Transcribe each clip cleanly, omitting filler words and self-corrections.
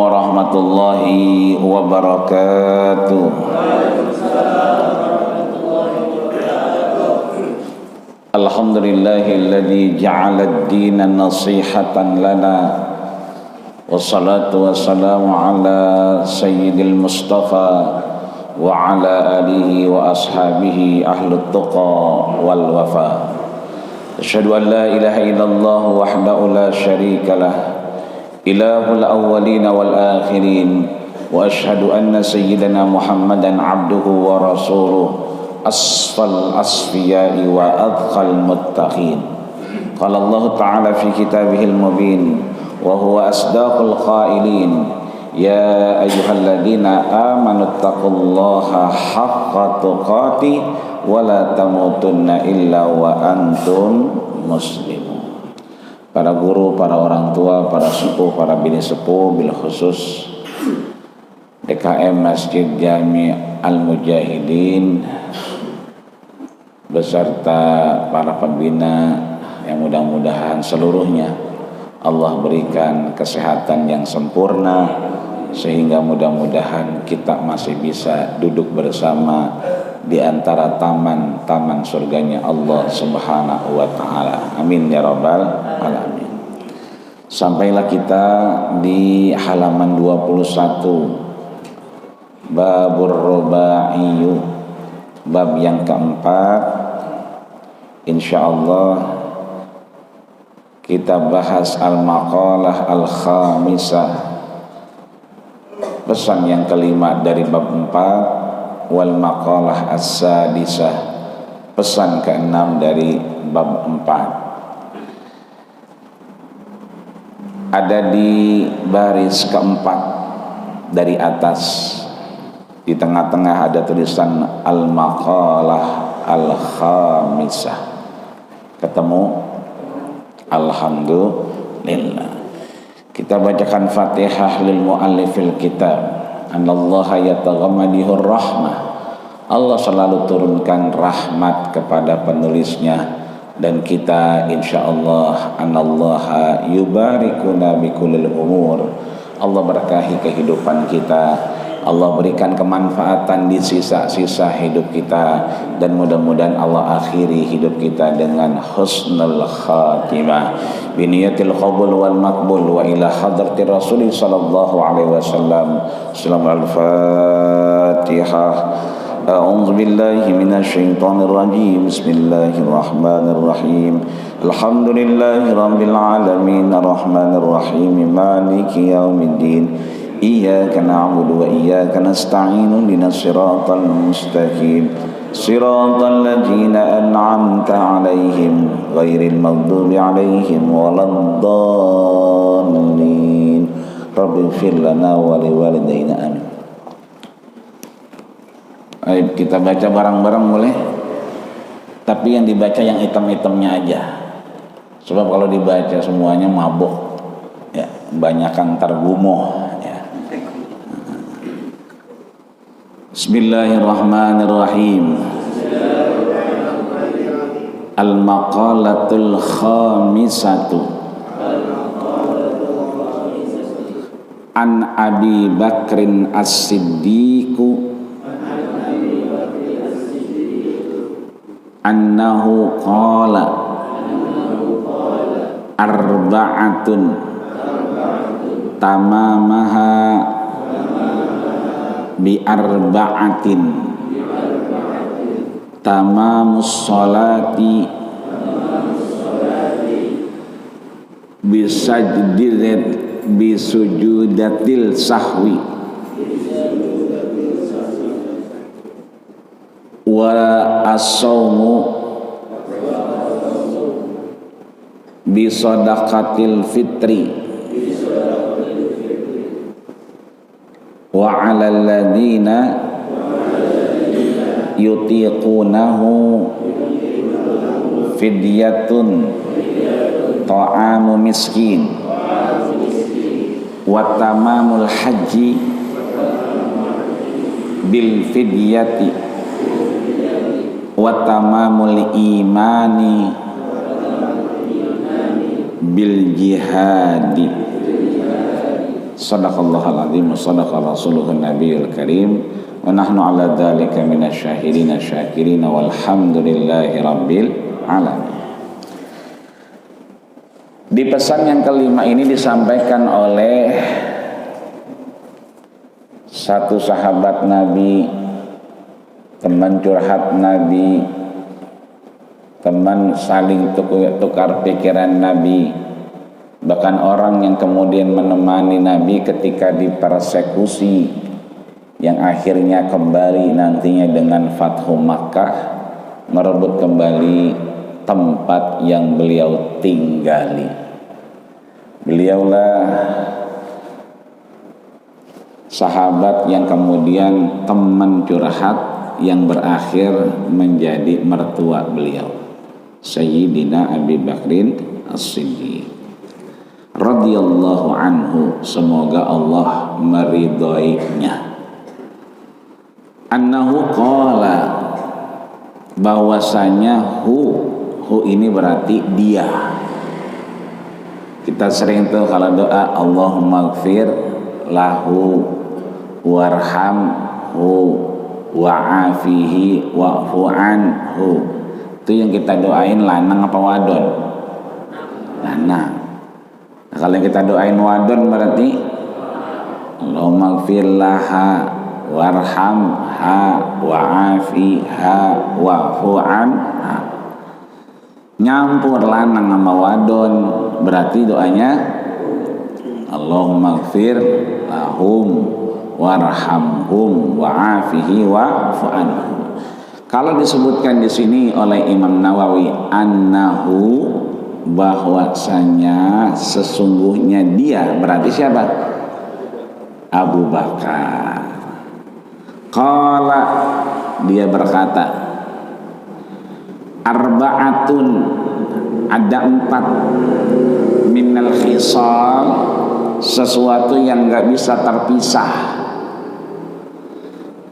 warahmatullahi wabarakatuh. Alhamdulillahilladzi ja'ala ad-dina nasihatan lana. Wassalatu wassalamu ala sayyidil mustafa wa ala alihi wa ashabihi ahlut tuqa wal wafa. Asyhadu an la ilaha illallah wahdahu la syarika lah, ilahul awwalina wal akhirin, wa asyhadu anna sayyidana Muhammadan abduhu wa rasuluh, asfal asfiyai wa adkhal muttaqin. Qala Allah ta'ala fi kitabihil mubin wa huwa asdaqul qailin, ya ayyuhalladzina amanu taqullaha haqqa tuqatih wa la tamutunna illa wa antum muslimun. Para guru, para orang tua, para sepuh, para bini sepuh, bil khusus DKM Masjid Jami Al-Mujahidin beserta para pembina yang mudah-mudahan seluruhnya Allah berikan kesehatan yang sempurna, sehingga mudah-mudahan kita masih bisa duduk bersama di antara taman-taman surganya Allah Subhanahu wa ta'ala. Amin ya rabbal alamin. Sampailah kita di halaman 21, babur rubaiyu, bab yang keempat. Insyaallah kita bahas al-maqalah al-khamisah, pesan yang kelima dari bab 4, wal maqalah as-sadisah, pesan keenam dari bab 4. Ada di baris keempat dari atas, di tengah-tengah ada tulisan al-maqalah al-khamisah. Ketemu? Alhamdulillah. Kita bacakan Fatihah lil muallifil kitab. Anallaha yataghammadihur rahmah. Allah selalu turunkan rahmat kepada penulisnya, dan kita insyaallah anallaha yubarikuna bikulil umur. Allah berkahi kehidupan kita, Allah berikan kemanfaatan di sisa-sisa hidup kita, dan mudah-mudahan Allah akhiri hidup kita dengan husnul khatimah biniyatil qabul wal maqbul wa ila hadratir rasul sallallahu alaihi wasallam. Selamat al-Fatihah. A'udzu billahi minasyaitonir rajim. Bismillahirrahmanirrahim. Alhamdulillahi rabbil alamin arrahmanir rahim maliki yaumiddin. Iyyaka na'budu wa iyyaka nasta'in ihdinas siratal mustaqim siratal ladzina an'amta 'alaihim ghairil maghdubi 'alaihim waladdallin. Rabbighfir lana wa liwalidayna amin. Ayo kita baca bareng-bareng boleh? Tapi yang dibaca yang hitam-hitamnya aja. Sebab kalau dibaca semuanya mabuk, ya, banyakan tergumoh. Bismillahirrahmanirrahim. Al-maqalatul khamisatu an Abi Bakrin as-Siddiqu annahu qala arba'atun tamamaha bi arba'atin tamamus sholati bisujudatil sahwi wa as-sawmu bisadaqatil fitri wa 'alal ladzina yutiqunahu fidyatun ta'amu miskin wa tamamul haji bil fidyati wa tamamul imani bil jihadi Sadaqallahul azim wa sadaqa rasuluhun nabiyul karim wa nahnu ala dzalika minasyahidin syakirin walhamdulillahi rabbil alamin. Di pesan yang kelima ini disampaikan oleh satu sahabat Nabi, teman curhat Nabi, teman saling tukar pikiran Nabi, bahkan orang yang kemudian menemani Nabi ketika dipersekusi, yang akhirnya kembali nantinya dengan Fathu Makkah merebut kembali tempat yang beliau tinggali. Beliaulah sahabat yang kemudian teman curhat yang berakhir menjadi mertua beliau, Sayyidina Abi Bakrin As-Siddiq radhiyallahu anhu, semoga Allah meridhoinya. Annahu qala, bahwasanya hu ini berarti dia. Kita sering tuh kalau doa Allahumma gfir lahu warhamhu wa'afihi wa'fu anhu. Itu yang kita doain lanang apa wadon? Lanang. Nah, kalau yang kita doain wadon berarti Allahumma gfir laha warhamha wa'afiha wa'fu anha. Nyampur lanang sama wadon berarti doanya Allahumma gfir lahum warhamhum wa'afihi wa'fu anhum. Kalau disebutkan di sini oleh Imam Nawawi annahu, bahwasanya sesungguhnya dia, berarti siapa? Abu Bakar. Qala, dia berkata, arba'atun, ada 4 minal khisal, sesuatu yang gak bisa terpisah.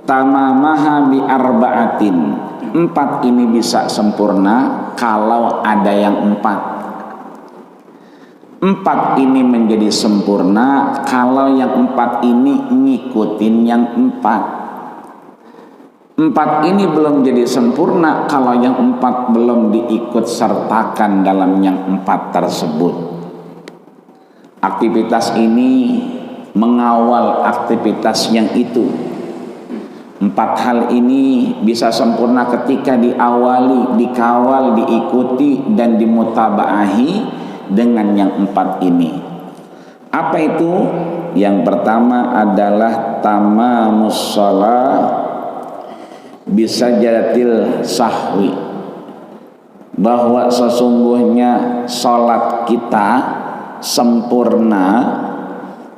Tamamaha bi arba'atin, 4 ini bisa sempurna kalau ada yang 4 ini menjadi sempurna kalau yang 4 ini ngikutin yang 4 ini belum jadi sempurna kalau yang 4 belum diikut sertakan dalam yang 4 tersebut. Aktivitas ini mengawal aktivitas yang itu. 4 hal ini bisa sempurna ketika diawali, dikawal, diikuti, dan dimutabaahi dengan yang 4 ini. Apa itu? Yang pertama adalah tamamus shalah bisajadatil sahwi, bahwa sesungguhnya salat kita sempurna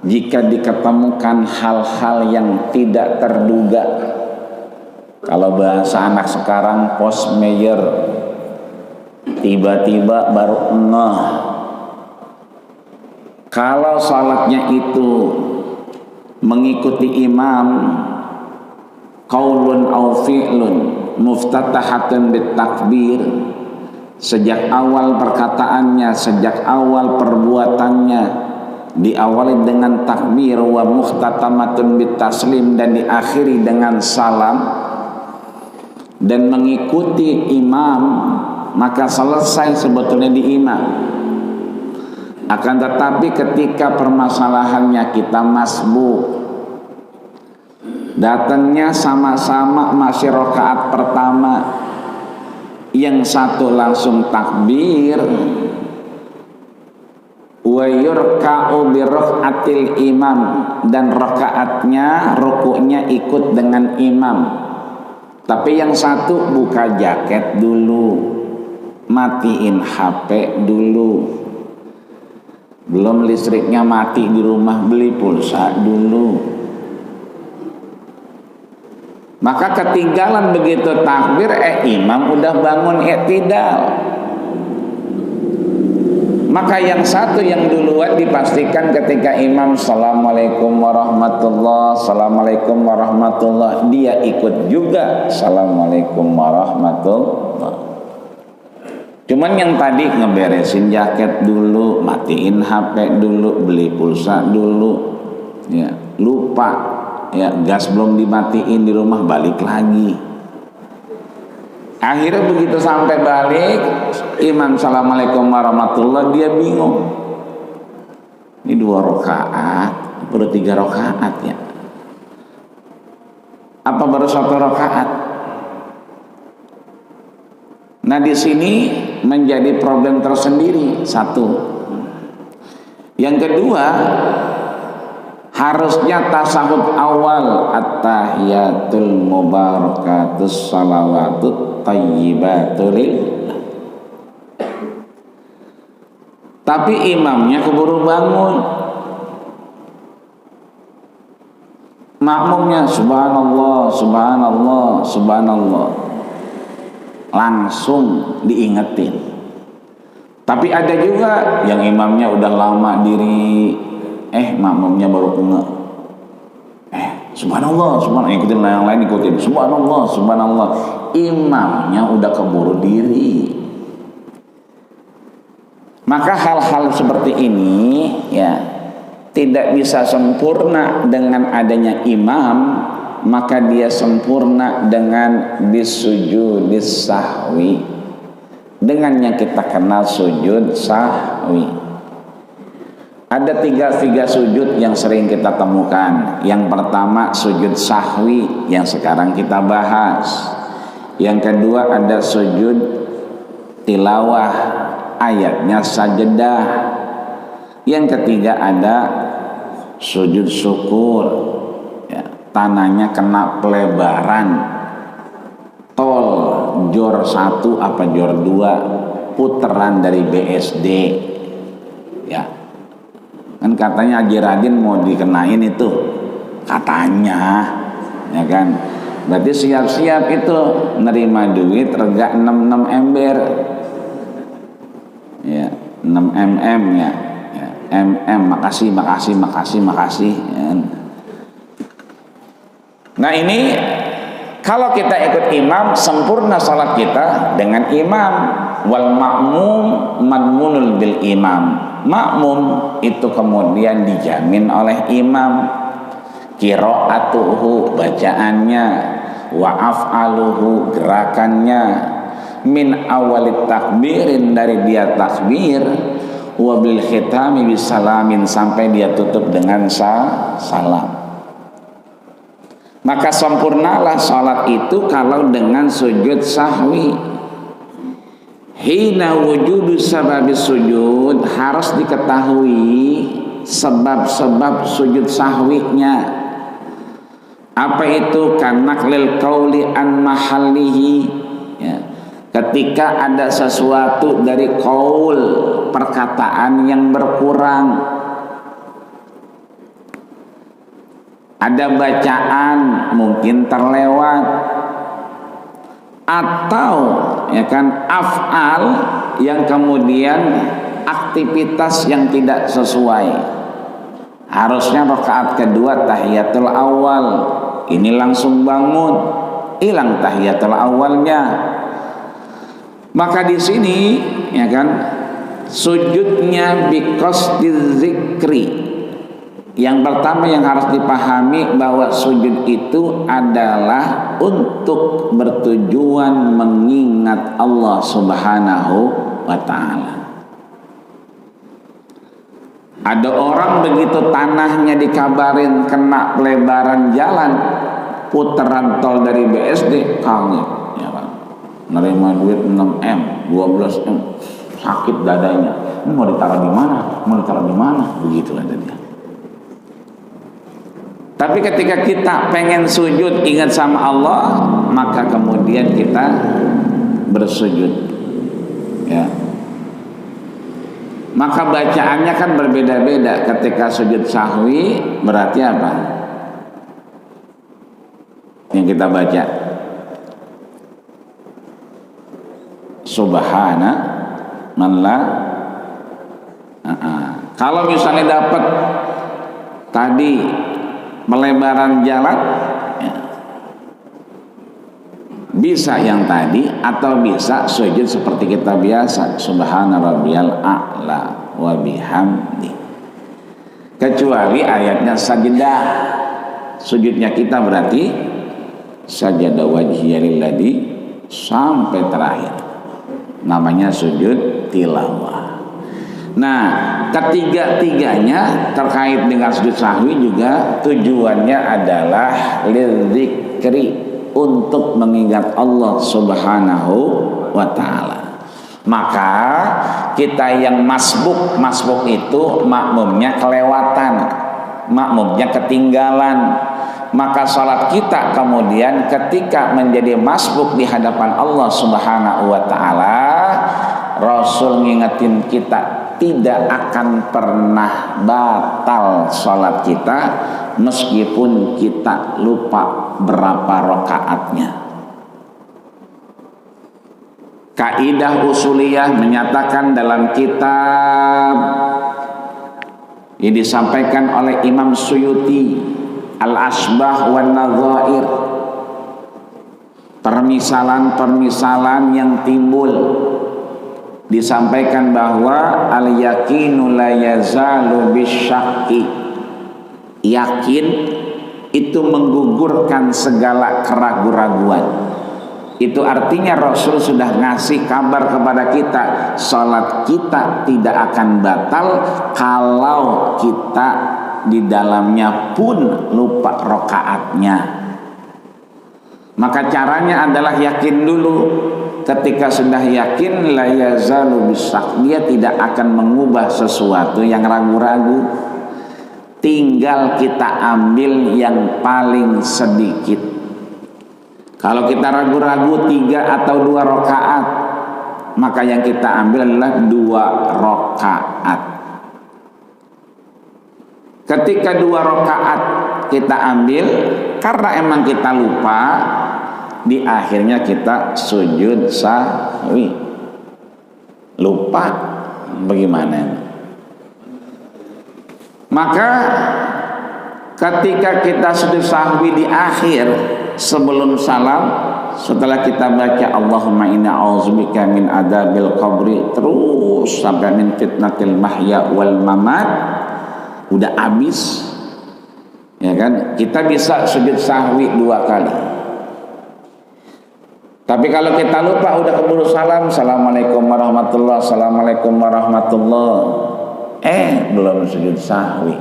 jika diketemukan hal-hal yang tidak terduga. Kalau bahasa anak sekarang post major, tiba-tiba baru ngeh. Kalau salatnya itu mengikuti imam, qaulun au fi'lun muftatahatun bitakbir, sejak awal perkataannya, sejak awal perbuatannya diawali dengan takbir, wa muhtatamatun bitaslim, dan diakhiri dengan salam, dan mengikuti imam, maka selesai sebetulnya di imam. Akan tetapi ketika permasalahannya kita masbuk, datangnya sama-sama masih rakaat pertama, yang satu langsung takbir, wa yurka'u bi raka'atil imam, dan rakaatnya, rukuknya ikut dengan imam. Tapi yang satu buka jaket dulu, matiin HP dulu, belum listriknya mati di rumah, beli pulsa dulu. Maka ketinggalan begitu takbir, imam udah bangun i'tidal. Maka yang satu yang duluan dipastikan ketika imam Assalamualaikum warahmatullah, Assalamualaikum warahmatullah, dia ikut juga Assalamualaikum warahmatullah. Cuman yang tadi ngeberesin jaket dulu, matiin HP dulu, beli pulsa dulu, ya lupa, ya gas belum dimatiin di rumah, balik lagi. Akhirnya begitu sampai balik, imam assalamualaikum warahmatullah, dia bingung. Ini 2 rakaat, baru 3 rakaat ya? Apa baru 1 rakaat? Nah di sini menjadi problem tersendiri. Satu. Yang kedua, harusnya tasahud awal at-tahiyatul mubarakatus salawatut thayyibatul. Tapi imamnya keburu bangun, makmumnya subhanallah, subhanallah, subhanallah, langsung diingetin. Tapi ada juga yang imamnya udah lama diri, makmumnya baru ngeh, subhanallah, subhanallah, ikutin yang lain, ikutin subhanallah, subhanallah, imamnya udah keburu diri. Maka hal-hal seperti ini ya tidak bisa sempurna dengan adanya imam, maka dia sempurna dengan bisujudis sahwi, dengan yang kita kenal sujud sahwi. Ada tiga sujud yang sering kita temukan. Yang pertama sujud sahwi yang sekarang kita bahas. Yang kedua ada sujud tilawah, ayatnya sajadah. Yang ketiga ada sujud syukur, ya, tanahnya kena pelebaran tol jor 1 apa jor 2 puteran dari BSD, ya kan katanya Haji Radin mau dikenain itu katanya, ya kan. Berarti siap-siap itu nerima duit rega 66 ember, ya 6 mm ya, makasih ya. Nah ini kalau kita ikut imam sempurna salat kita dengan imam. Wal ma'mum madmunul bil imam, makmum itu kemudian dijamin oleh imam, qiraatuhu bacaannya, wa af'aluhu gerakannya, min awalit takbirin dari dia takbir, wa bil khitami bisalamin sampai dia tutup dengan salam. Maka sempurnalah salat itu kalau dengan sujud sahwi. Hina wujudu sababis sujud, harus diketahui sebab-sebab sujud sahwinya. Apa itu? Kanaklil qauli an mahallihi, ya. Ketika ada sesuatu dari qaul, perkataan yang berkurang, ada bacaan mungkin terlewat, atau ya kan af'al yang kemudian aktivitas yang tidak sesuai. Harusnya rakaat kedua tahiyatul awal, ini langsung bangun, hilang tahiyatul awalnya. Maka di sini ya kan sujudnya biqasdiz zikri. Yang pertama yang harus dipahami bahwa sujud itu adalah untuk bertujuan mengingat Allah Subhanahu wa ta'ala. Ada orang begitu tanahnya dikabarin kena pelebaran jalan, putaran tol dari BSD, kaget ya Pak. Nerima duit 6M, 12M, sakit dadanya. Ini mau ditaruh di mana? Mau ditaruh di mana? Begitulah dia. Tapi ketika kita pengen sujud ingat sama Allah, maka kemudian kita bersujud, ya. Maka bacaannya kan berbeda-beda. Ketika sujud sahwi berarti apa? Yang kita baca Subhana man la. Kalau misalnya dapat tadi melebaran jalan, ya, bisa yang tadi atau bisa sujud seperti kita biasa, subhana rabbiyal a'la wa bihamdi. kecuali ayatnya sajadah. Sujudnya kita berarti sajadah wajhiya lilladzi sampai terakhir, namanya sujud tilawah. Nah, ketiga-tiganya terkait dengan sujud sahwi juga tujuannya adalah lidzikri, untuk mengingat Allah Subhanahu wa ta'ala. Maka kita yang masbuk itu makmumnya kelewatan, makmumnya ketinggalan. Maka salat kita kemudian ketika menjadi masbuk di hadapan Allah Subhanahu wa ta'ala, Rasul ngingetin kita tidak akan pernah batal salat kita meskipun kita lupa berapa rakaatnya. Kaidah usuliyah menyatakan dalam kitab yang disampaikan oleh Imam Suyuti, Al-Asbah wan Nadzair, permisalan-permisalan yang timbul, disampaikan bahwa al-yaqinu la yazalu bisyakki, yakin itu menggugurkan segala keraguan-raguan. Itu artinya Rasul sudah ngasih kabar kepada kita, salat kita tidak akan batal kalau kita di dalamnya pun lupa rakaatnya. Maka caranya adalah yakin dulu. Ketika sudah yakin, la yazalu bisak, dia tidak akan mengubah sesuatu yang ragu-ragu. Tinggal kita ambil yang paling sedikit. Kalau kita ragu-ragu 3 atau 2 rakaat, maka yang kita ambil adalah 2 rakaat. Ketika 2 rakaat kita ambil, karena emang kita lupa, di akhirnya kita sujud sahwi. Lupa bagaimana? Maka ketika kita sujud sahwi di akhir sebelum salam, setelah kita baca Allahumma inna a'udzubika min adzabil qabri terus sampai min fitnatil mahya wal mamat, udah habis, ya kan? Kita bisa sujud sahwi 2 kali. Tapi kalau kita lupa, udah keburu salam, assalamualaikum warahmatullah, assalamualaikum warahmatullah, belum sujud sahwi,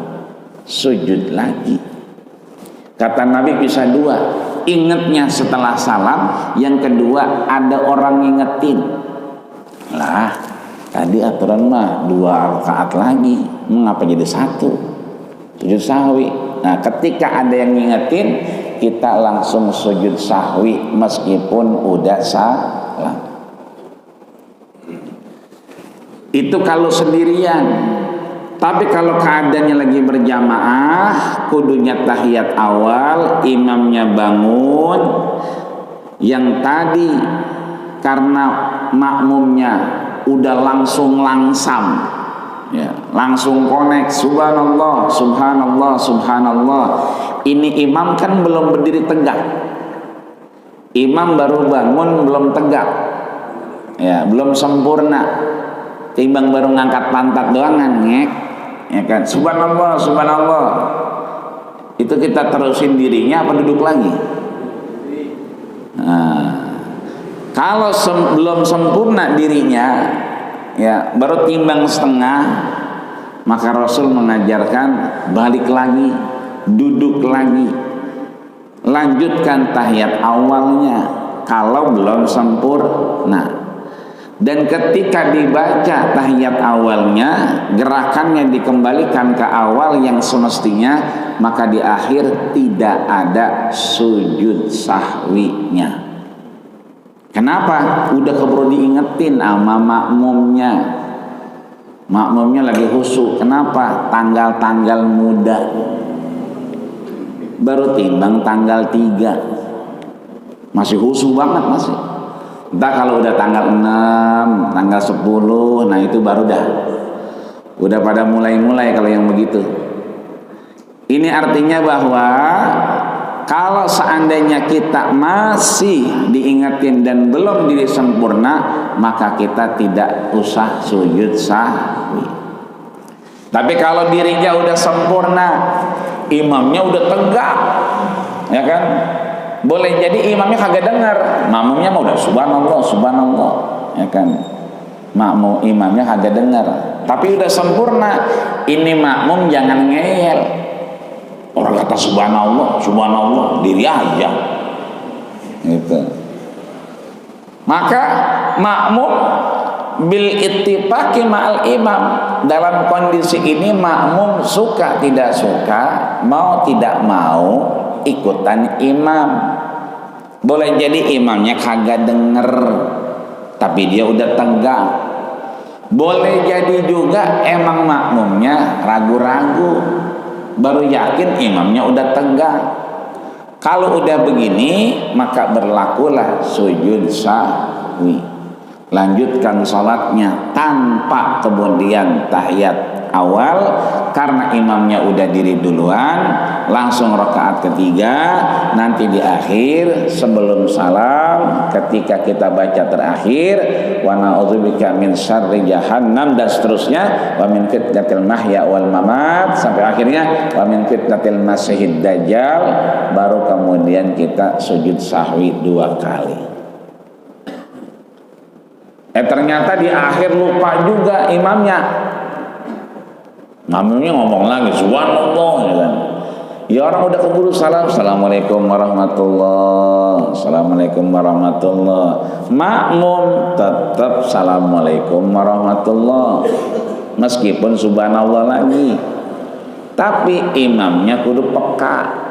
sujud lagi. Kata Nabi bisa 2, ingatnya setelah salam, yang kedua ada orang ngingetin. Lah, tadi aturan mah 2 rakaat lagi, mengapa jadi 1 sujud sahwi? Nah, ketika ada yang ngingetin, kita langsung sujud sahwi meskipun udah salam. Itu kalau sendirian. Tapi kalau keadaannya lagi berjamaah, kudunya tahiyat awal, imamnya bangun, yang tadi karena makmumnya udah langsung langsam, ya, langsung connect, subhanallah, subhanallah, subhanallah. Ini imam kan belum berdiri tegak, imam baru bangun belum tegak, ya, belum sempurna. Timbang baru ngangkat pantat doang ngek, ya kan, subhanallah, subhanallah. Itu kita terusin dirinya apa duduk lagi? Nah, kalau belum sempurna dirinya, ya, baru timbang setengah, maka Rasul mengajarkan balik lagi, duduk lagi, lanjutkan tahiyat awalnya kalau belum sempurna. Dan ketika dibaca tahiyat awalnya, gerakannya dikembalikan ke awal yang semestinya, maka di akhir tidak ada sujud sahwinya. Kenapa? Udah keburu diingetin sama makmumnya. Makmumnya lagi khusyuk. Kenapa? Tanggal-tanggal muda, baru timbang tanggal 3, masih khusyuk banget masih. Entah kalau udah tanggal 6, tanggal 10, nah itu baru udah pada mulai-mulai kalau yang begitu. Ini artinya bahwa kalau seandainya kita masih diingetin dan belum diri sempurna, maka kita tidak usah sujud sahwi. Tapi kalau dirinya udah sempurna, imamnya udah tegak, ya kan? Boleh jadi imamnya kagak dengar, makmumnya mah udah subhanallah, subhanallah, ya kan? Imamnya kagak dengar, tapi udah sempurna. Ini makmum jangan ngeyel. Orang kata subhanallah, subhanallah, diri aja, gitu. Maka makmum bil ittifaqi ma'al imam, dalam kondisi ini makmum suka tidak suka, mau tidak mau ikutan imam. Boleh jadi imamnya kagak denger, tapi dia udah tegak. Boleh jadi juga emang makmumnya ragu-ragu, baru yakin imamnya udah tegak. Kalau udah begini, maka berlakulah sujud sahwi. Lanjutkan sholatnya tanpa kemudian tahiyat awal, karena imamnya udah diri duluan, langsung rakaat ketiga. Nanti di akhir sebelum salam, ketika kita baca terakhir wa na'udzubika min syarri jahannam dan seterusnya, wa min fitnatil mahya wal mamat, sampai akhirnya wa min fitnatil masihid dajjal, baru kemudian kita sujud sahwi 2 kali. Ternyata di akhir lupa juga imamnya. Makmumnya ngomong lagi subhanallah, ya kan? Ya orang udah keburu salam, assalamualaikum warahmatullah, assalamualaikum warahmatullah. Makmum tetap assalamualaikum warahmatullah, meskipun subhanallah lagi. Tapi imamnya kudu peka.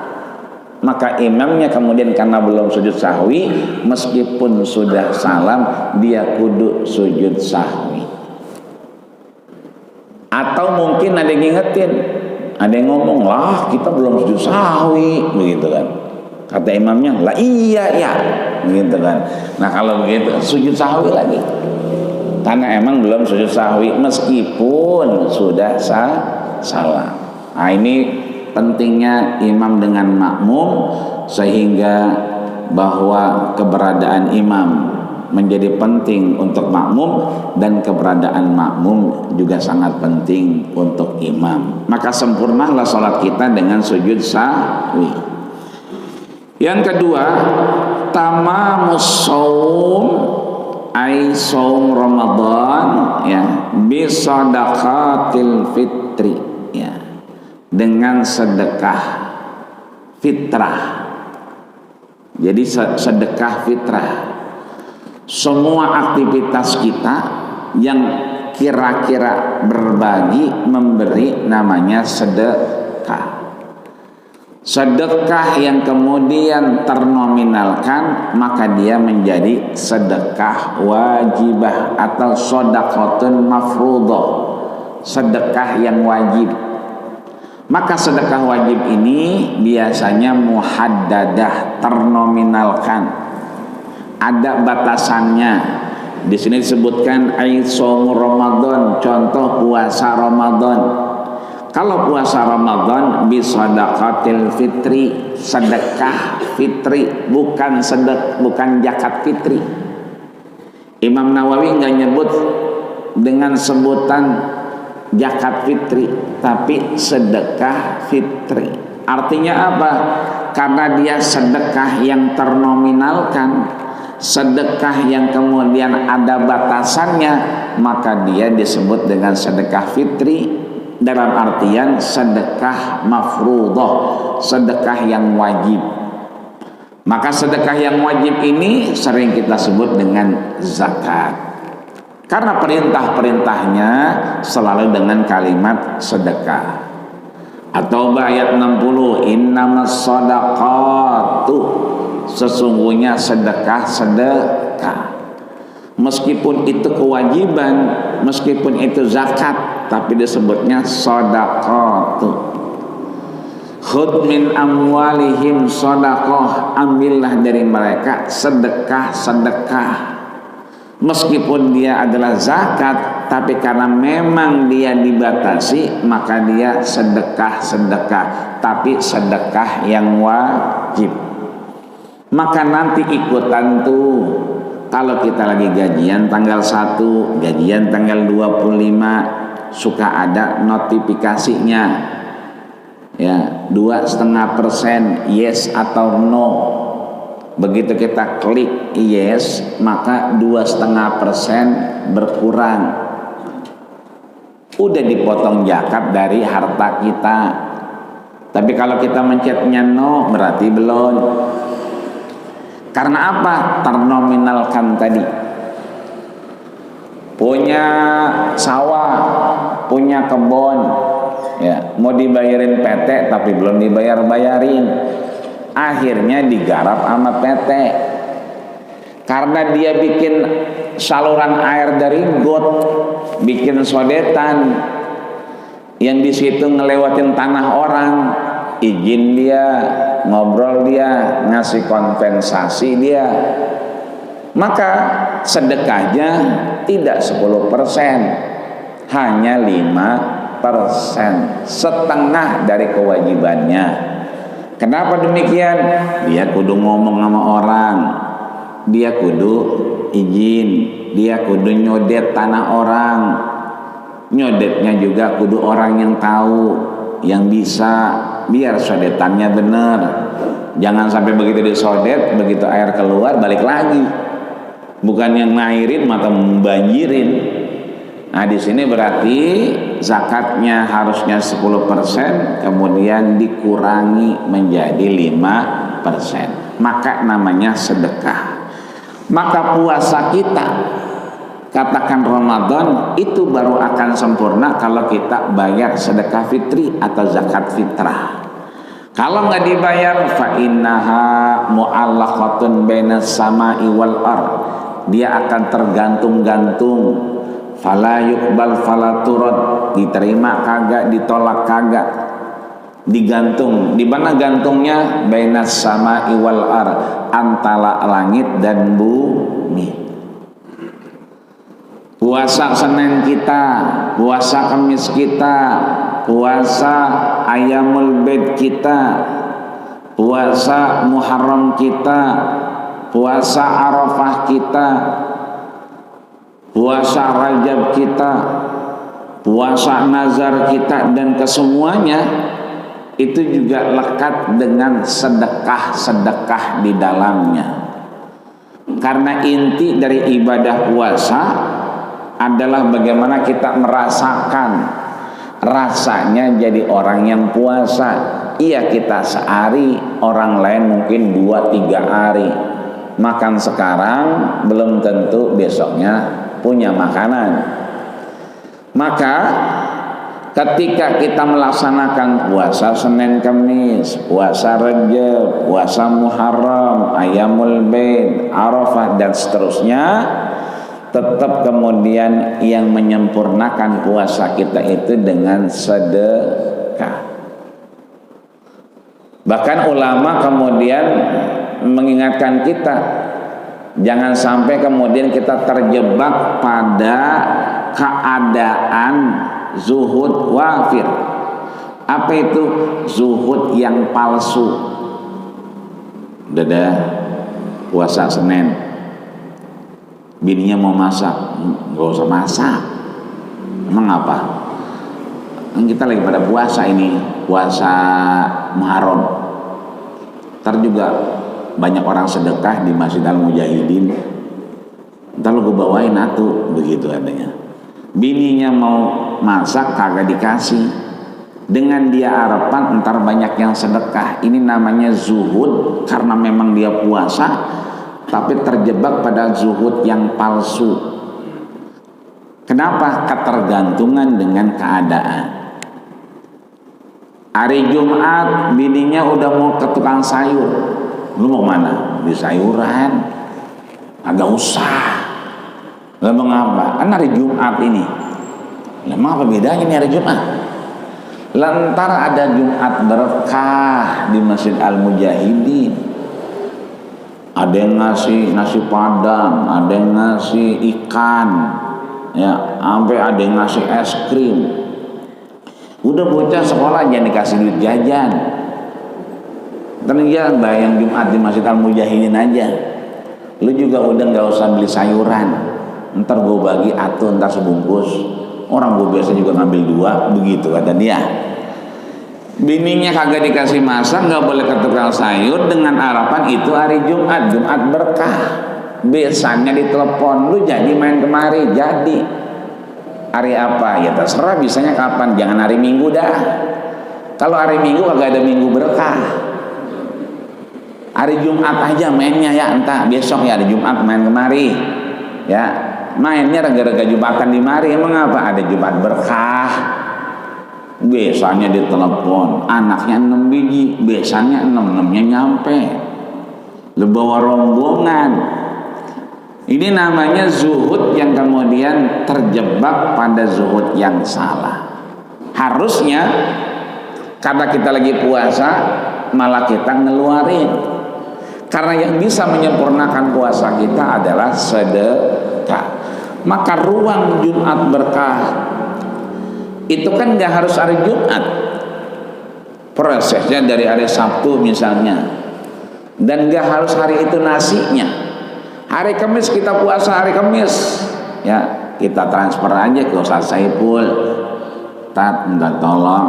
Maka imamnya kemudian karena belum sujud sahwi, meskipun sudah salam, dia kudu sujud sahwi. Atau mungkin ada yang ngingetin, ada yang ngomong, lah kita belum sujud sahwi, begitu kan. Kata imamnya, lah iya ya, begitu kan. Nah kalau begitu sujud sahwi lagi, karena emang belum sujud sahwi meskipun sudah salam. Nah ini pentingnya imam dengan makmum, sehingga bahwa keberadaan imam menjadi penting untuk makmum dan keberadaan makmum juga sangat penting untuk imam. Maka sempurnalah sholat kita dengan sujud sahwi. Yang kedua, tamamus shaum, ai shaum Ramadan, ya, bi shadaqatil fitri, ya, dengan sedekah fitrah. Jadi sedekah fitrah, semua aktivitas kita yang kira-kira berbagi memberi namanya sedekah. Sedekah yang kemudian ternominalkan, maka dia menjadi sedekah wajibah atau shadaqatun mafruḍah, sedekah yang wajib. Maka sedekah wajib ini biasanya muhaddadah, ternominalkan, ada batasannya. Di sini disebutkan shaum Ramadan, contoh puasa Ramadan. Kalau puasa Ramadan bi shadaqatil fitri, sedekah fitri, bukan zakat fitri. Imam Nawawi nggak nyebut dengan sebutan zakat fitri, tapi sedekah fitri. Artinya apa? Karena dia sedekah yang ternominalkan, sedekah yang kemudian ada batasannya, maka dia disebut dengan sedekah fitri, dalam artian sedekah mafruḍah, sedekah yang wajib. Maka sedekah yang wajib ini sering kita sebut dengan zakat, karena perintah-perintahnya selalu dengan kalimat sedekah. At-Taubah ayat 60, innamas shadaqatu, sesungguhnya sedekah. Meskipun itu kewajiban, meskipun itu zakat, tapi disebutnya shadaqatu. Khudh min amwalihim shadaqah, ambillah dari mereka sedekah. Meskipun dia adalah zakat, tapi karena memang dia dibatasi, maka dia sedekah, tapi sedekah yang wajib. Maka nanti ikutan tuh, kalau kita lagi gajian tanggal 1, gajian tanggal 25, suka ada notifikasinya, ya 2,5% yes atau no. Begitu kita klik yes, maka 2,5% berkurang. Udah dipotong zakat dari harta kita. Tapi kalau kita mencetnya no, berarti belum. Karena apa? Ternominalkan tadi. Punya sawah, punya kebun, ya mau dibayarin PT tapi belum dibayar-bayarin. Akhirnya digarap sama PT. Karena dia bikin saluran air dari got, bikin sodetan yang di situ ngelewatin tanah orang, izin dia, ngobrol dia, ngasih kompensasi dia. Maka sedekahnya tidak 10%, hanya 5%, setengah dari kewajibannya. Kenapa demikian? Dia kudu ngomong sama orang, dia kudu izin, dia kudu nyodet tanah orang. Nyodetnya juga kudu orang yang tahu, yang bisa, biar sodetannya bener. Jangan sampai begitu disodet, begitu air keluar balik lagi. Bukan yang ngairin maka membanjirin. Nah di sini berarti zakatnya harusnya 10%, kemudian dikurangi menjadi 5%. Maka namanya sedekah. Maka puasa kita, katakan Ramadan, itu baru akan sempurna kalau kita bayar sedekah fitri atau zakat fitrah. Kalau nggak dibayar, fa innaha mu'allaqatun bainas sama'i wal ard. Dia akan tergantung-gantung. Fala yuqbal fala turad, diterima kagak, ditolak kagak. Digantung. Di mana gantungnya? Bainas sama'i wal ard, antara langit dan bumi. Puasa Senin kita, puasa Kamis kita, puasa Ayyamul Bid kita, puasa Muharram kita, puasa Arafah kita, puasa Rajab kita, puasa Nazar kita, dan kesemuanya itu juga lekat dengan sedekah-sedekah di dalamnya. Karena inti dari ibadah puasa adalah bagaimana kita merasakan rasanya jadi orang yang puasa. Iya, kita sehari, orang lain mungkin 2-3 hari. Makan sekarang belum tentu besoknya punya makanan. Maka ketika kita melaksanakan puasa Senin Kamis, puasa Rajab, puasa Muharram, Ayyamul Bid, Arafah dan seterusnya, tetap kemudian yang menyempurnakan puasa kita itu dengan sedekah. Bahkan ulama kemudian mengingatkan kita, jangan sampai kemudian kita terjebak pada keadaan zuhud wafir. Apa itu zuhud yang palsu? Dadah puasa Senin, bininya mau masak, nggak usah masak. Emang apa? Kita lagi pada puasa ini, puasa Muharram. Ntar juga banyak orang sedekah di Masjid Al-Mujahidin. Ntar lu gue bawain atuh, begitu adanya. Bininya mau masak kagak dikasih. Dengan dia harapan ntar banyak yang sedekah. Ini namanya zuhud, karena memang dia puasa, tapi terjebak pada zuhud yang palsu. Kenapa? Ketergantungan dengan keadaan. Hari Jumat bininya udah mau ke tukang sayur. Lu mau mana? Di sayuran. Agak usah. Lah mengapa? Kan hari Jumat ini. Lah apa bedanya nih hari Jumat? Lantar ada Jumat berkah di Masjid Al-Mujahidin. Ada yang ngasih nasi padang, ada yang ngasih ikan, ya, sampai ada yang ngasih es krim. Udah bocah sekolah jangan dikasih duit jajan. Ternyata bayang Jumat di Masjid Al-Mujahidin aja. Lu juga udah nggak usah beli sayuran. Ntar gue bagi atuh, ntar sebungkus. Orang gue biasa juga ngambil 2, begitu kata dia. Bininya kagak dikasih masak, nggak boleh ke tukang sayur dengan harapan itu hari Jumat berkah. Besannya ditelepon, lu jadi main kemari, jadi. Hari apa? Ya terserah, bisanya kapan, jangan hari Minggu dah. Kalau hari Minggu kagak ada minggu berkah. Hari Jumat aja mainnya ya, entah besok ya hari Jumat main kemari. Ya, mainnya raga-raga Jumatan di mari, emang apa? Ada Jumat berkah. Besannya ditelepon, anaknya 6 biji, besannya 6-6-nya nyampe. Lu bawa rombongan. Ini namanya zuhud yang kemudian terjebak pada zuhud yang salah. Harusnya karena kita lagi puasa malah kita ngeluarin. Karena yang bisa menyempurnakan puasa kita adalah sedekah. Maka ruang Jumat berkah itu kan gak harus hari Jumat, prosesnya dari hari Sabtu misalnya, dan gak harus hari itu nasinya. Hari Kamis kita puasa hari Kamis, ya kita transfer aja ke Ustaz Saiful, minta tolong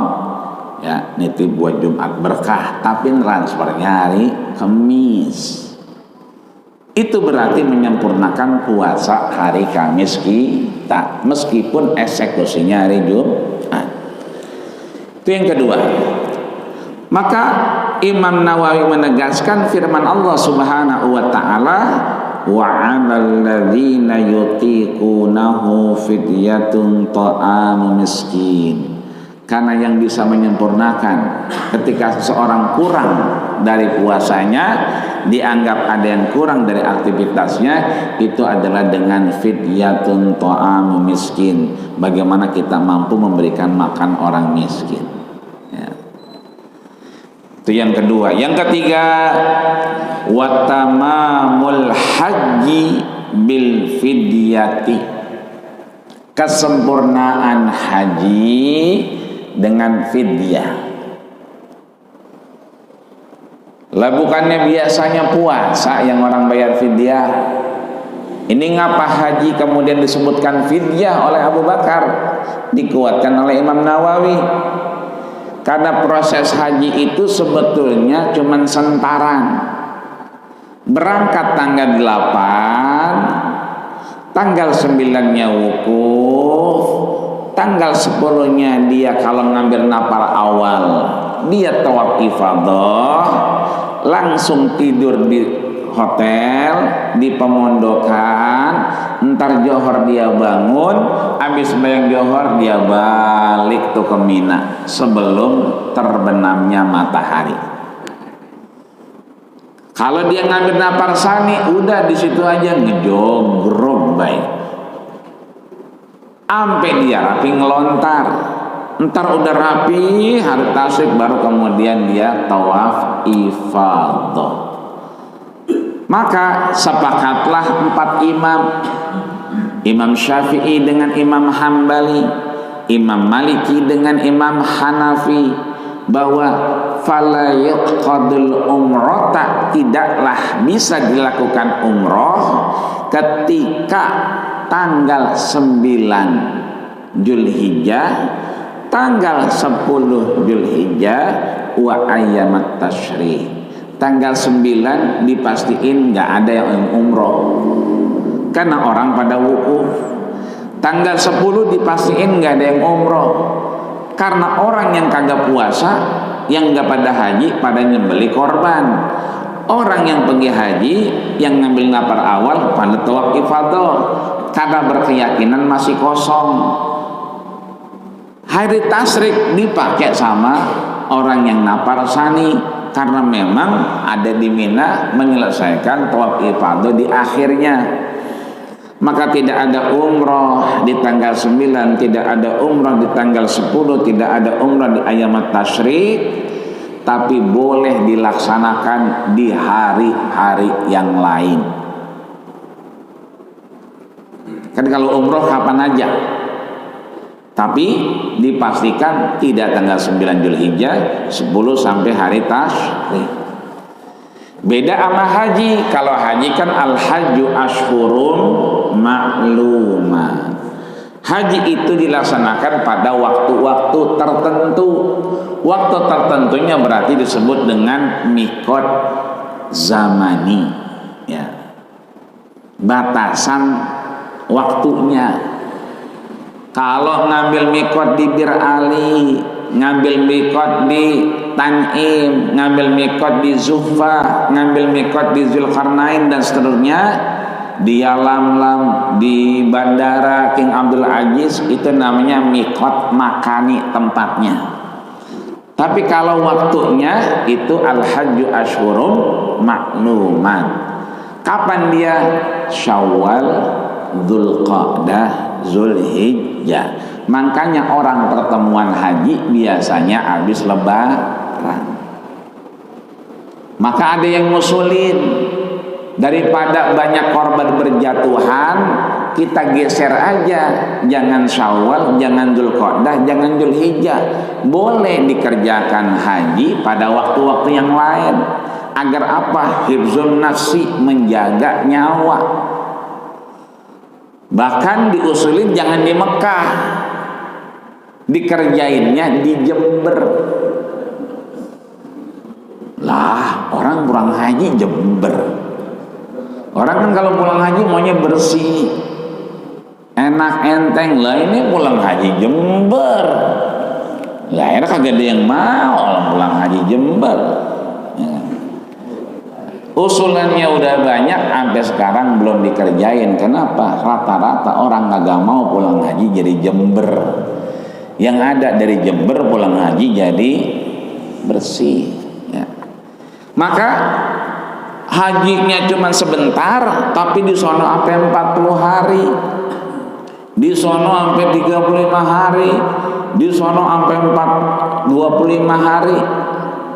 ya nitip buat Jumat berkah, tapi transfernya hari Kamis. Itu berarti menyempurnakan puasa hari Kamis kita, meskipun eksekusinya hari Jumat. Itu yang kedua. Maka Imam Nawawi menegaskan firman Allah Subhanahu wa taala, wa 'alal ladzina yutiqunahu fidyatun ta'amu miskin. Karena yang bisa menyempurnakan ketika seseorang kurang dari puasanya, dianggap ada yang kurang dari aktivitasnya, itu adalah dengan fidyatun ta'amu miskin. Bagaimana kita mampu memberikan makan orang miskin ya. Itu yang kedua. Yang ketiga, watamamul haji bil fidyati, kesempurnaan haji dengan fidyah. Lah bukannya biasanya puasa yang orang bayar fidyah. Ini ngapa haji kemudian disebutkan fidyah oleh Abu Bakar, dikuatkan oleh Imam Nawawi? Karena proses haji itu sebetulnya cuman sentaran. Berangkat tanggal 8, tanggal 9-nya wukuf, tanggal 10-nya dia kalau ngambil napal awal dia tawaf ifadah, langsung tidur di hotel, di pemondokan, entar johor dia bangun, habis bayang johor dia balik tuh ke Mina sebelum terbenamnya matahari. Kalau dia ngambil napar sani, udah di situ aja ngejogrok baik, sampai dia rapi ngelontar. Entar udah rapi hari tasyrik, baru kemudian dia tawaf ifadah. Maka sepakatlah 4 imam, Imam Syafi'i dengan Imam Hambali, Imam Maliki dengan Imam Hanafi, bahwa fala yaqadul umrata, tidaklah bisa dilakukan umroh ketika tanggal 9 Zulhijjah, tanggal 10 Zulhijjah, wa ayyamat tasyrik. Tanggal 9 dipastiin nggak ada yang umroh karena orang pada wukuf. Tanggal 10 dipastiin nggak ada yang umroh karena orang yang kagak puasa, yang nggak pada haji, pada nyembeli korban. Orang yang pergi haji, yang ngambil napar awal pada tawaf ifadah karena berkeyakinan masih kosong. Hari tasyrik dipakai sama orang yang napar sani karena memang ada di Mina menyelesaikan tawaf ifadah di akhirnya. Maka tidak ada umroh di tanggal 9, tidak ada umroh di tanggal 10, tidak ada umroh di ayamat tasyrik, tapi boleh dilaksanakan di hari-hari yang lain. Kan kalau umroh kapan aja, tapi dipastikan tidak tanggal 9 Zulhijjah, 10 sampai hari tasyrik. Beda sama haji. Kalau haji kan al-hajju ashhurun ma'lumat. Haji itu dilaksanakan pada waktu-waktu tertentu. Waktu tertentunya berarti disebut dengan mikot zamani, ya. Batasan waktunya. Kalau ngambil mikot di Bir Ali, ngambil mikot di Tan'im, ngambil mikot di Zuhfa, ngambil mikot di Zulkarnain dan seterusnya, di Yalamlam, di Bandara King Abdul Aziz, itu namanya mikot makani tempatnya. Tapi kalau waktunya itu al-hajju asyhurum ma'lumat. Kapan dia? Syawal, Dzulqa'dah, Zulhijjah. Makanya orang pertemuan haji biasanya habis lebaran. Maka ada yang ngusulin, daripada banyak korban berjatuhan, kita geser aja, jangan Syawal, jangan Dzulqa'dah, jangan Dzulhijjah. Boleh dikerjakan haji pada waktu-waktu yang lain. Agar apa? Hifzun nafsi, menjaga nyawa. Bahkan diusulin jangan di Mekah, dikerjainnya di Jember. Lah, orang pulang haji Jember. Orang kan kalau pulang haji maunya bersih, enak enteng. Lah ini pulang haji Jember. Lah enak kagak ada yang mau orang pulang haji Jember. Ya. Usulannya udah banyak, sampai sekarang belum dikerjain. Kenapa? Rata-rata orang kagak mau pulang haji jadi Jember. Yang ada dari Jember pulang haji jadi bersih. Ya. Maka hajinya cuma sebentar, tapi di sono sampai 40 hari, di sono sampai 35 hari, di sono sampai 25 hari.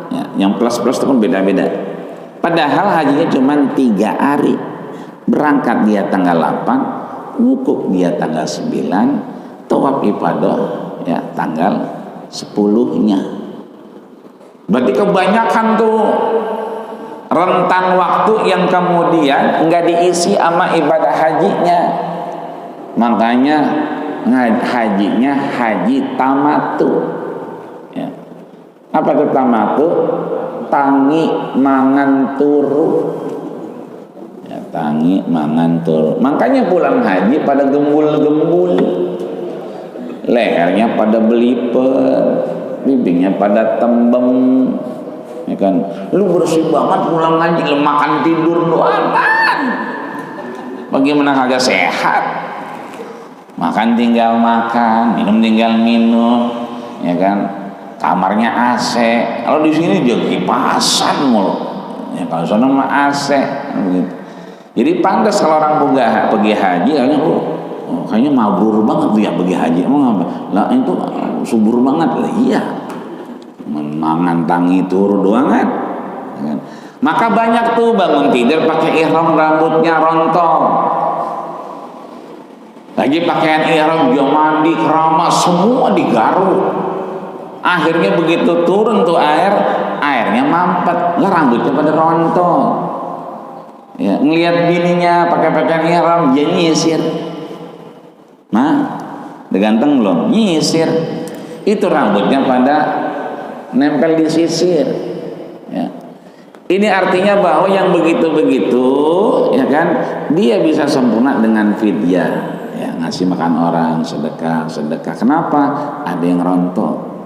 Ya, yang plus-plus itu kan beda-beda. Padahal hajinya cuma 3 hari. Berangkat dia tanggal 8, wukuf dia tanggal 9, tawaf ifadah ya tanggal 10-nya. Berarti kebanyakan tuh rentan waktu yang kemudian enggak diisi sama ibadah hajinya. Makanya hajinya haji tamatu. Ya. Apa itu tamatu? Tangi mangan turu. Ya, tangi mangan turu. Makanya pulang haji pada gembul-gembul, lehernya pada belipet, bibingnya pada tembem. Ya kan, lu bersih banget pulang haji, lu makan tidur doang. Bagaimana kagak sehat? Makan tinggal makan, minum tinggal minum, ya kan? Kamarnya AC. Kalau di sini dia kipasan mulu. Ya kalau sana mah AC begitu. Jadi pantas kalau orang pergi haji, kayaknya mabrur banget tuh ya pergi haji. Emang apa? Lah itu subur banget lah. Iya. Mangan tangi turu doang kan. Maka banyak tuh bangun tidur pakai ihram, rambutnya rontong. Lagi pakaian ihram, dia mandi, keramas, semua digaruk. Akhirnya begitu turun tuh airnya mampet, lah rambutnya pada rontong. Ya, ngelihat bininya pakai pakaian ihram, dia nyisir. Nah, udah ganteng belum? Nyisir. Itu rambutnya pada nempel di sisir. Ya. Ini artinya bahwa yang begitu-begitu, ya kan, dia bisa sempurna dengan fidyah, ya, ngasih makan orang, sedekah. Kenapa? Ada yang rontok.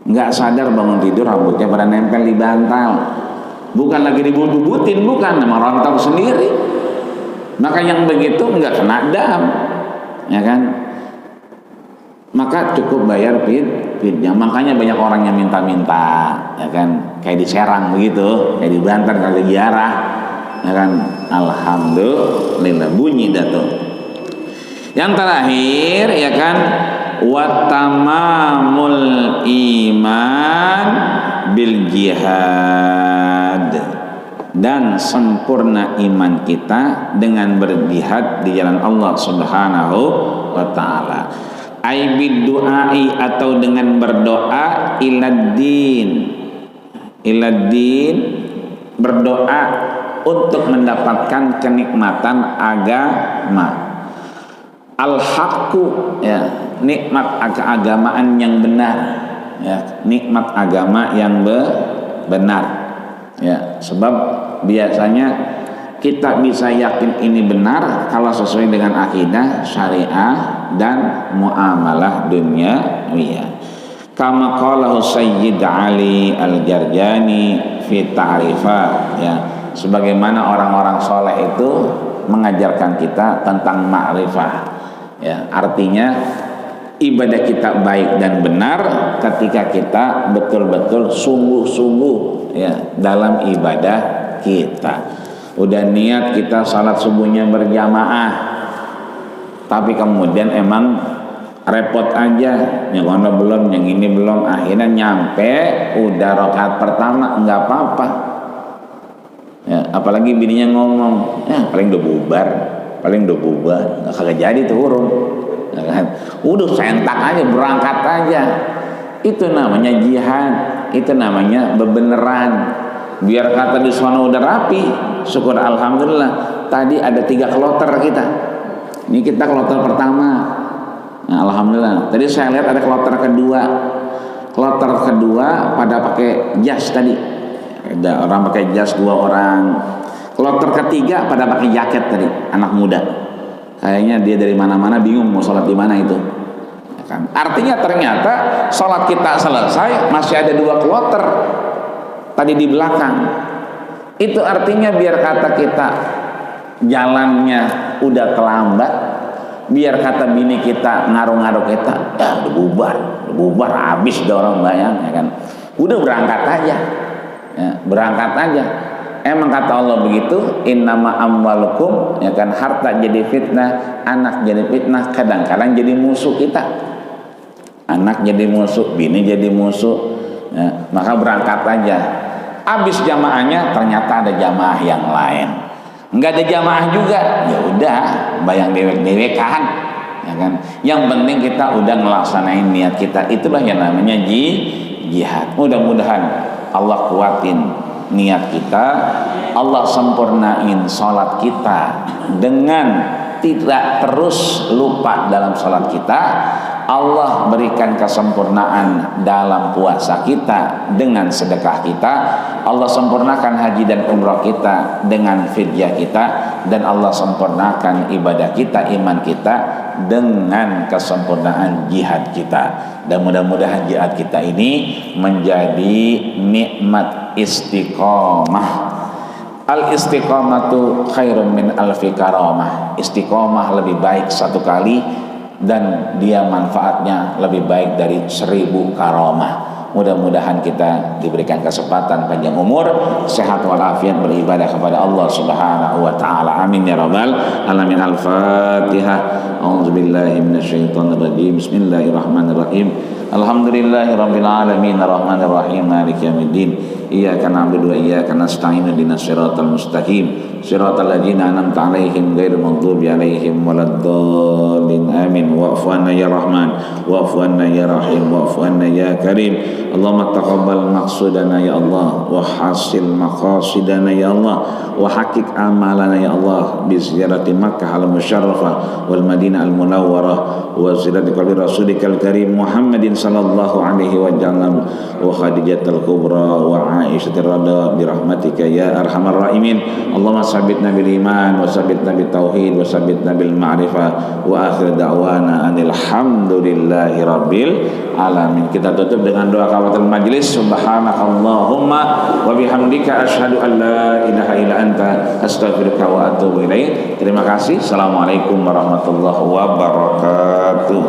Nggak sadar bangun tidur rambutnya pada nempel di bantal, bukan lagi dibut-butin, bukan, memang rontok sendiri. Maka yang begitu nggak kena dam, ya kan? Maka cukup bayar fidyah. Makanya banyak orang yang minta-minta, ya kan? Kayak di Serang begitu, kayak di Banten kalau ziarah, ya kan? Alhamdulillah bunyi dah tuh. Yang terakhir, ya kan? Wa tamamul iman bil jihad, dan sempurna iman kita dengan berjihad di jalan Allah Subhanahu wa taala. Ai biduai, atau dengan berdoa iladdin, berdoa untuk mendapatkan kenikmatan agama. al-haqqu, ya, nikmat keagamaan yang benar, ya, nikmat agama yang benar, ya. Sebab biasanya kita bisa yakin ini benar kalau sesuai dengan akidah, syariah, dan muamalah duniawiyah. Kama qalahu Sayyid Ali Al-Jarjani fi ta'rifah, ya, sebagaimana orang-orang soleh itu mengajarkan kita tentang ma'rifah, ya, artinya ibadah kita baik dan benar ketika kita betul-betul sungguh-sungguh, ya, dalam ibadah kita. Udah niat kita salat subuhnya berjamaah, tapi kemudian emang repot aja, yang ono belum, yang ini belum, akhirnya nyampe udah rakaat pertama nggak apa-apa, ya, apalagi bininya ngomong, ya paling udah bubar, nggak kagak jadi turun, ya kan? Udah sentak aja, berangkat aja. Itu namanya jihad, itu namanya bebeneran. Biar kata di sana udah rapi, syukur alhamdulillah. Tadi ada 3 kloter kita. Ini kita kloter pertama. Nah, alhamdulillah. Tadi saya lihat ada kloter kedua. Kloter kedua pada pakai jas tadi. Ada orang pakai jas 2 orang. Kloter ketiga pada pakai jaket tadi, anak muda. Kayaknya dia dari mana-mana bingung mau sholat di mana itu. Ya kan? Artinya ternyata sholat kita selesai masih ada 2 kloter tadi di belakang. Itu artinya biar kata kita jalannya udah terlambat, biar kata bini kita ngaruh-ngaruh kita, ya udah bubar habis udah orang bayang, ya kan, udah berangkat aja, ya, berangkat aja. Emang kata Allah begitu, innama amwalukum, ya kan, harta jadi fitnah, anak jadi fitnah, kadang-kadang jadi musuh kita, anak jadi musuh, bini jadi musuh, ya, maka berangkat aja. Habis jamaahnya ternyata ada jamaah yang lain, nggak ada jamaah juga, ya udah bayang dewek-dewekan, ya kan. Yang penting kita udah ngelaksanain niat kita, itulah yang namanya jihad. Mudah-mudahan Allah kuatin niat kita, Allah sempurnain sholat kita dengan tidak terus lupa dalam sholat kita, Allah berikan kesempurnaan dalam puasa kita dengan sedekah kita, Allah sempurnakan haji dan umrah kita dengan fidyah kita, dan Allah sempurnakan ibadah kita, iman kita dengan kesempurnaan jihad kita. Dan mudah-mudahan jihad kita ini menjadi nikmat istiqomah. Al istiqomatu khairun min alfi karamah. Istiqomah lebih baik 1 kali, dan dia manfaatnya lebih baik dari 1000 karamah. Mudah-mudahan kita diberikan kesempatan panjang umur, sehat walafiat, beribadah kepada Allah Subhanahu wa taala. Amin ya rabbal alamin. Al-Fatihah. A'udzubillahi minasyaitonir rajim. Bismillahirrahmanirrahim. Alhamdulillahirabbil alamin, arrahmanir rahim, maliki yaumiddin. Iyyaka na'budu wa iyyaka nasta'in, ihdinas siratal mustaqim, siratal ladzina an'amta 'alaihim ghairil maghdubi 'alaihim waladdallin. Amin. Wa'fu 'anna ya Rahman, wa'fu 'anna ya Rahim, wa'fu 'anna ya Karim. Allahumma taqabbal maqsudana ya Allah, wa hasil maqasidana ya Allah, wa haqiq amalana ya Allah bi ziyarati Makkah al-musyarrafah wal Madinah al-munawwarah wa ziyarati qabri rasulikal karim Muhammadin sallallahu alaihi wa sallam wa Khadijatul kubra wa Aisyah radha bi rahmatika ya arhamar rahimin. Allahumma sabbitna bil iman wa sabbitna bit tauhid wa sabbitna bil ma'rifah wa akhir da'wana anil hamdulillahi rabbil alamin. Kita tutup dengan doa kafatul majlis. Subhanakallahumma wa bihamdika asyhadu an la ilaha illa anta astaghfiruka wa atubu ilaik. Terima kasih. Assalamualaikum warahmatullahi wabarakatuh.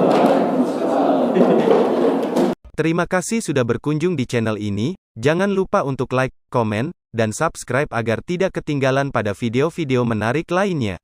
Terima kasih sudah berkunjung di channel ini. Jangan lupa untuk like, komen, dan subscribe agar tidak ketinggalan pada video-video menarik lainnya.